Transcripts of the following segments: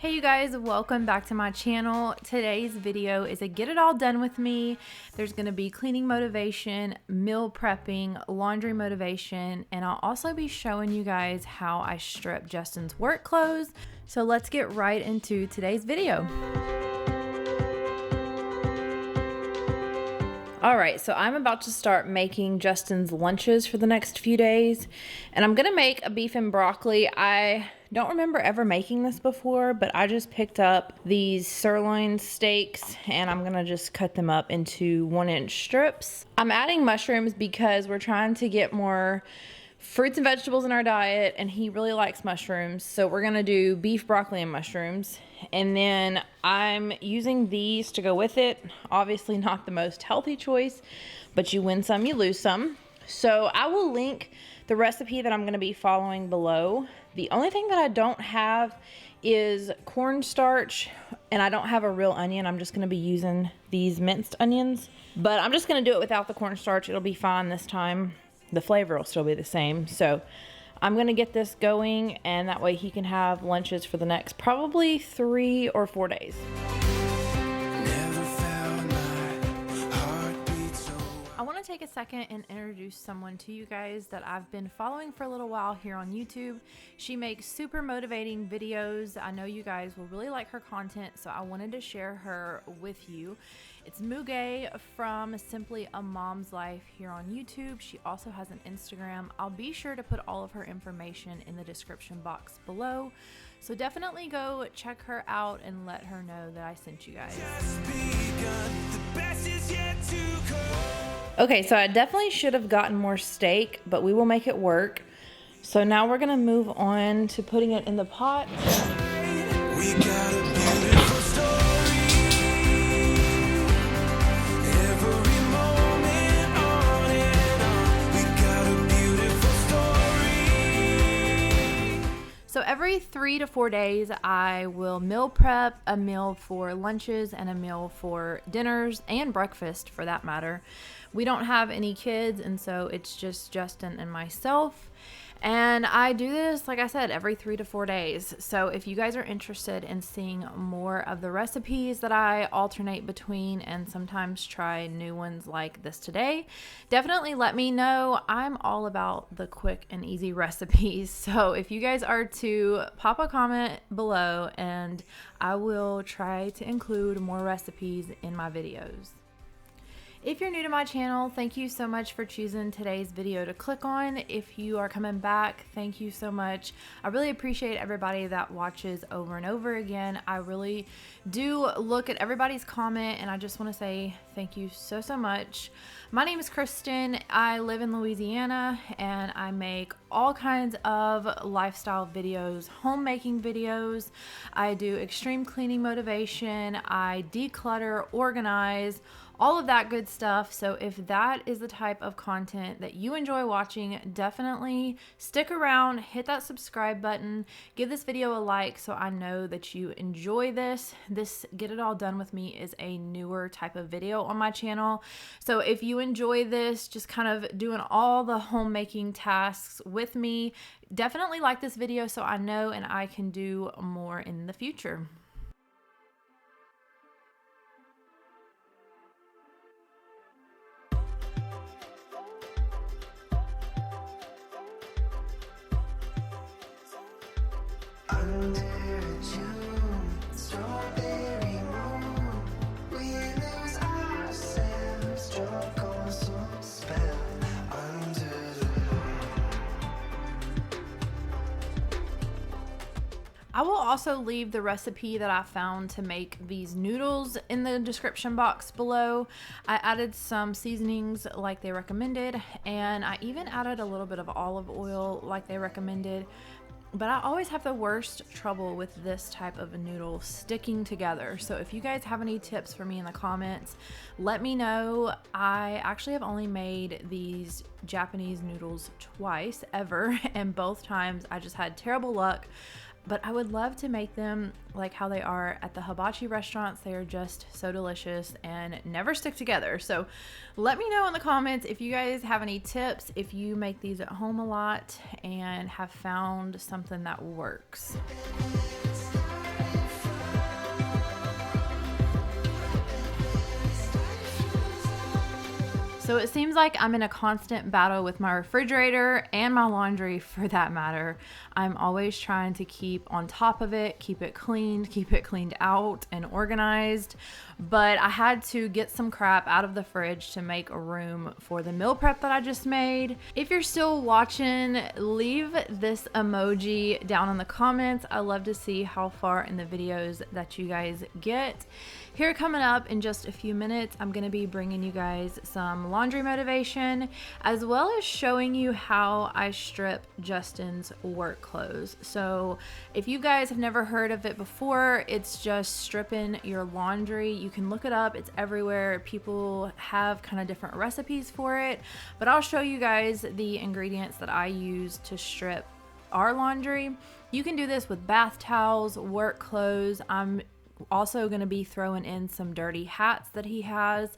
Hey you guys, welcome back to my channel. Today's video is a get it all done with me. There's going to be cleaning motivation, meal prepping, laundry motivation, and I'll also be showing you guys how I strip Justin's work clothes. So let's get right into today's video. Alright, so I'm about to start making Justin's lunches for the next few days, and I'm going to make a beef and broccoli. I don't remember ever making this before, but I just picked up these sirloin steaks and I'm going to just cut them up into 1-inch strips. I'm adding mushrooms because we're trying to get more fruits and vegetables in our diet, and he really likes mushrooms. So we're going to do beef, broccoli, and mushrooms. And then I'm using these to go with it. Obviously not the most healthy choice, but you win some, you lose some. So I will link the recipe that I'm going to be following below. The only thing that I don't have is cornstarch, and I don't have a real onion. I'm just going to be using these minced onions, but I'm just going to do it without the cornstarch. It'll be fine this time. The flavor will still be the same. So I'm going to get this going, and that way he can have lunches for the next probably 3 or 4 days. I want to take a second and introduce someone to you guys that I've been following for a little while here on YouTube. She makes super motivating videos. I know you guys will really like her content, so I wanted to share her with you. It's Muge from Simply a Mom's Life here on YouTube. She also has an Instagram. I'll be sure to put all of her information in the description box below. So definitely go check her out and let her know that I sent you guys. Okay, so I definitely should have gotten more steak, but we will make it work. So now we're gonna move on to putting it in the pot. We got a beautiful story. Every moment on and on. We got a beautiful story. So every 3 to 4 days, I will meal prep a meal for lunches and a meal for dinners and breakfast for that matter. We don't have any kids, and so it's just Justin and myself. And I do this, like I said, every 3 to 4 days. So if you guys are interested in seeing more of the recipes that I alternate between and sometimes try new ones like this today, definitely let me know. I'm all about the quick and easy recipes. So if you guys are to pop a comment below, and I will try to include more recipes in my videos. If you're new to my channel, thank you so much for choosing today's video to click on. If you are coming back, thank you so much. I really appreciate everybody that watches over and over again. I really do look at everybody's comment, and I just want to say thank you so much. My name is Kristen. I live in Louisiana, and I make all kinds of lifestyle videos, homemaking videos. I do extreme cleaning motivation. I declutter, organize, all of that good stuff. So if that is the type of content that you enjoy watching, definitely stick around, hit that subscribe button, give this video a like so I know that you enjoy this. This Get It All Done With Me is a newer type of video on my channel. So if you enjoy this, just kind of doing all the homemaking tasks with me, definitely like this video so I know and I can do more in the future. I will also leave the recipe that I found to make these noodles in the description box below. I added some seasonings like they recommended, and I even added a little bit of olive oil like they recommended. But I always have the worst trouble with this type of noodle sticking together. So if you guys have any tips for me in the comments, let me know. I actually have only made these Japanese noodles twice ever, and both times I just had terrible luck. But I would love to make them like how they are at the hibachi restaurants. They are just so delicious and never stick together. So let me know in the comments if you guys have any tips, if you make these at home a lot and have found something that works. So it seems like I'm in a constant battle with my refrigerator and my laundry for that matter. I'm always trying to keep on top of it, keep it cleaned out and organized. But I had to get some crap out of the fridge to make room for the meal prep that I just made. If you're still watching, leave this emoji down in the comments. I love to see how far in the videos that you guys get. Here coming up in just a few minutes, I'm going to be bringing you guys some laundry motivation, as well as showing you how I strip Justin's work clothes. So if you guys have never heard of it before, it's just stripping your laundry. You can look it up, it's everywhere. People have kind of different recipes for it, but I'll show you guys the ingredients that I use to strip our laundry. You can do this with bath towels, work clothes. I'm also going to be throwing in some dirty hats that he has,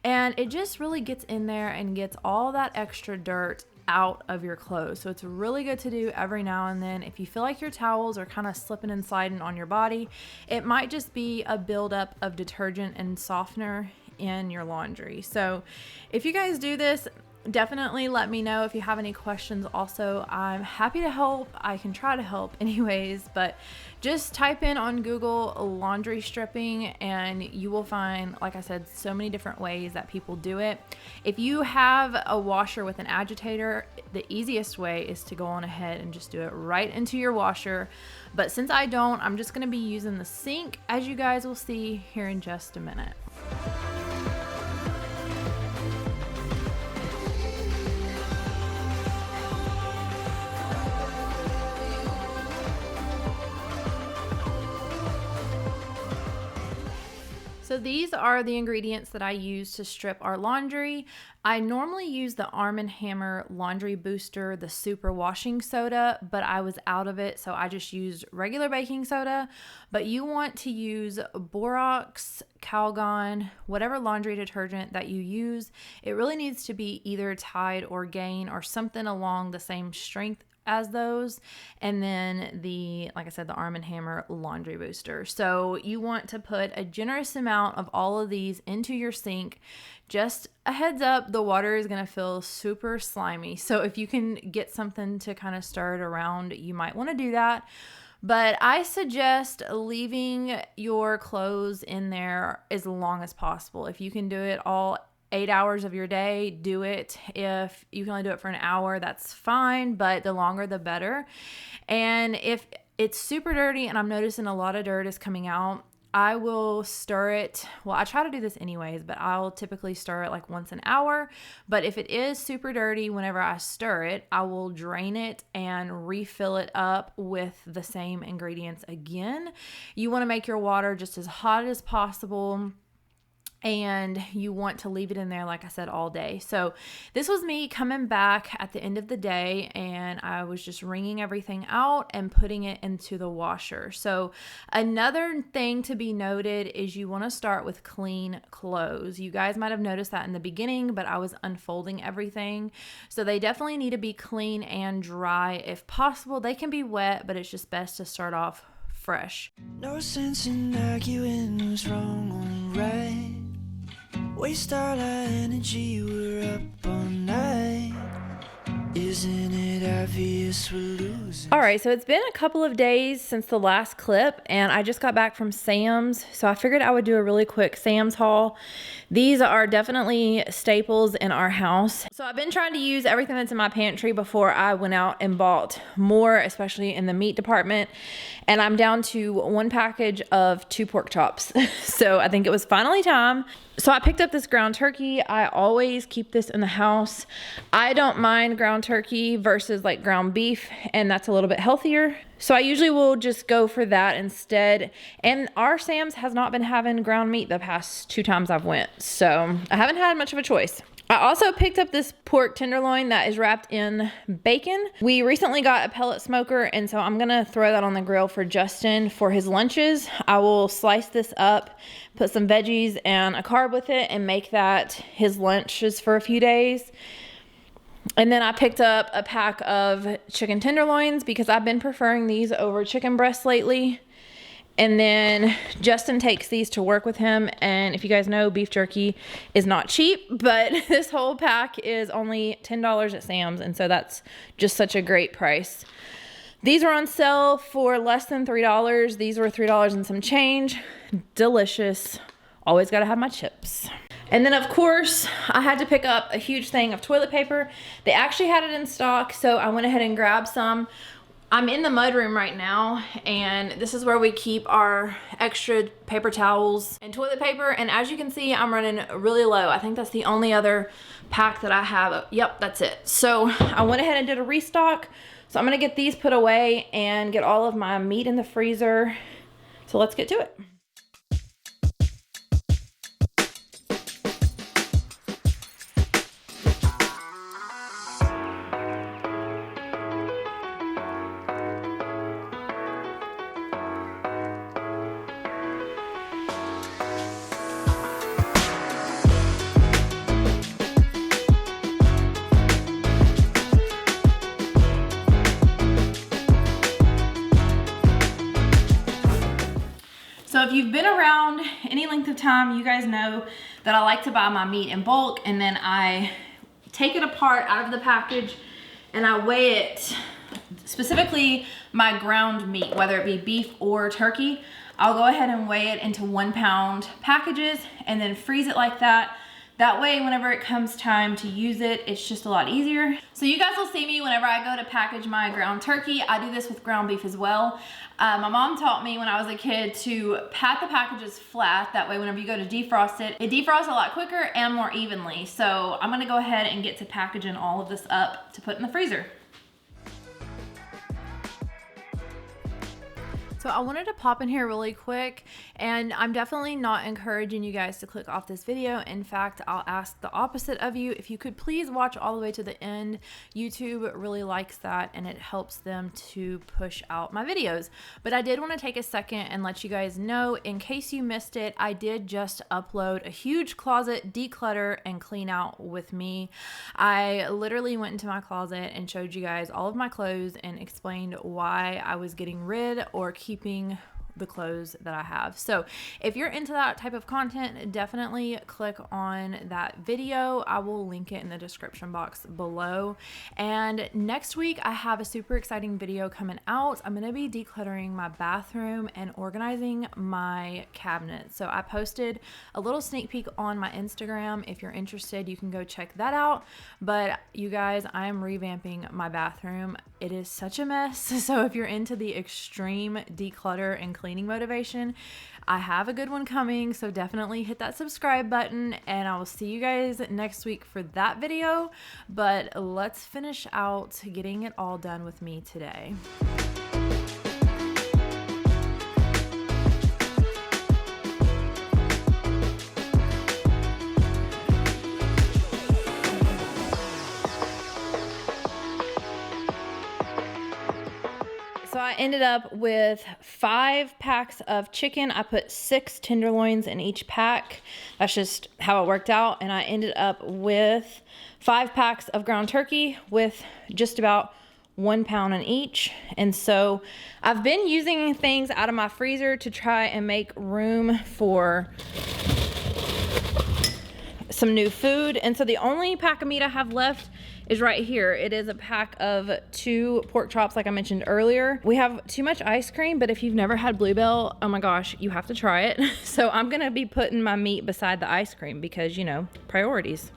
and it just really gets in there and gets all that extra dirt out of your clothes. So it's really good to do every now and then. If you feel like your towels are kind of slipping and sliding on your body, it might just be a buildup of detergent and softener in your laundry. So if you guys do this, definitely let me know if you have any questions. Also, I'm happy to help. I can try to help anyways, but just type in on Google laundry stripping and you will find, like I said, so many different ways that people do it. If you have a washer with an agitator, the easiest way is to go on ahead and just do it right into your washer. But since I don't, I'm just going to be using the sink, as you guys will see here in just a minute. So these are the ingredients that I use to strip our laundry. I normally use the Arm & Hammer Laundry Booster, the super washing soda, but I was out of it, so I just used regular baking soda. But you want to use Borax, Calgon, whatever laundry detergent that you use. It really needs to be either Tide or Gain or something along the same strength as those, and then like I said, the Arm & Hammer Laundry Booster. So you want to put a generous amount of all of these into your sink. Just a heads up, the water is going to feel super slimy. So if you can get something to kind of stir it around, you might want to do that. But I suggest leaving your clothes in there as long as possible. If you can do it all 8 hours of your day, do it. If you can only do it for an hour, that's fine, but the longer the better. And if it's super dirty and I'm noticing a lot of dirt is coming out, I will stir it. Well, I try to do this anyways, but I'll typically stir it like once an hour. But if it is super dirty, whenever I stir it, I will drain it and refill it up with the same ingredients again. You want to make your water just as hot as possible, and you want to leave it in there, like I said, all day. So this was me coming back at the end of the day, and I was just wringing everything out and putting it into the washer. So another thing to be noted is you want to start with clean clothes. You guys might have noticed that in the beginning, but I was unfolding everything. So they definitely need to be clean and dry. If possible, they can be wet, but it's just best to start off fresh. No sense in arguing who's wrong or right. Waste all our energy, we're up all night. Isn't it obvious we're losing? All right, so it's been a couple of days since the last clip, and I just got back from Sam's, so I figured I would do a really quick Sam's haul. These are definitely staples in our house. So I've been trying to use everything that's in my pantry before I went out and bought more, especially in the meat department. And I'm down to one package of 2 pork chops. So I think it was finally time. So I picked up this ground turkey. I always keep this in the house. I don't mind ground turkey versus like ground beef, and that's a little bit healthier. So I usually will just go for that instead. And our Sam's has not been having ground meat the past 2 times I've went. So I haven't had much of a choice. I also picked up this pork tenderloin that is wrapped in bacon. We recently got a pellet smoker, and so I'm gonna throw that on the grill for Justin for his lunches. I will slice this up, put some veggies and a carb with it, and make that his lunches for a few days. And then I picked up a pack of chicken tenderloins because I've been preferring these over chicken breasts lately. And then Justin takes these to work with him. And if you guys know, beef jerky is not cheap, but this whole pack is only $10 at Sam's. And so that's just such a great price. These are on sale for less than $3. These were $3 and some change. Delicious. Always gotta have my chips. And then of course, I had to pick up a huge thing of toilet paper. They actually had it in stock, so I went ahead and grabbed some. I'm in the mudroom right now, and this is where we keep our extra paper towels and toilet paper. And as you can see, I'm running really low. I think that's the only other pack that I have. Yep, that's it. So I went ahead and did a restock. So I'm gonna get these put away and get all of my meat in the freezer. So let's get to it. So if you've been around any length of time, you guys know that I like to buy my meat in bulk, and then I take it apart out of the package and I weigh it, specifically my ground meat, whether it be beef or turkey. I'll go ahead and weigh it into 1 pound packages and then freeze it like that. That way, whenever it comes time to use it, it's just a lot easier. So you guys will see me whenever I go to package my ground turkey. I do this with ground beef as well. My mom taught me when I was a kid to pat the packages flat. That way, whenever you go to defrost it, it defrosts a lot quicker and more evenly. So I'm gonna go ahead and get to packaging all of this up to put in the freezer. So I wanted to pop in here really quick, and I'm definitely not encouraging you guys to click off this video. In fact, I'll ask the opposite of you. If you could please watch all the way to the end. YouTube really likes that, and it helps them to push out my videos. But I did want to take a second and let you guys know, in case you missed it, I did just upload a huge closet declutter and clean out with me. I literally went into my closet and showed you guys all of my clothes and explained why I was getting rid or keeping the clothes that I have. So if you're into that type of content, definitely click on that video. I will link it in the description box below. And next week I have a super exciting video coming out. I'm going to be decluttering my bathroom and organizing my cabinet. So I posted a little sneak peek on my Instagram. If you're interested, you can go check that out. But you guys, I am revamping my bathroom. It is such a mess. So if you're into the extreme declutter and cleaning motivation, I have a good one coming. So definitely hit that subscribe button, and I will see you guys next week for that video. But let's finish out getting it all done with me today. So I ended up with 5 packs of chicken. I put 6 tenderloins in each pack. That's just how it worked out. And I ended up with 5 packs of ground turkey with just about 1 pound in each. And so I've been using things out of my freezer to try and make room for some new food. And so the only pack of meat I have left is right here. It is a pack of 2 pork chops, like I mentioned earlier. We have too much ice cream, but if you've never had Bluebell, oh my gosh, you have to try it. So I'm gonna be putting my meat beside the ice cream because, you know, priorities.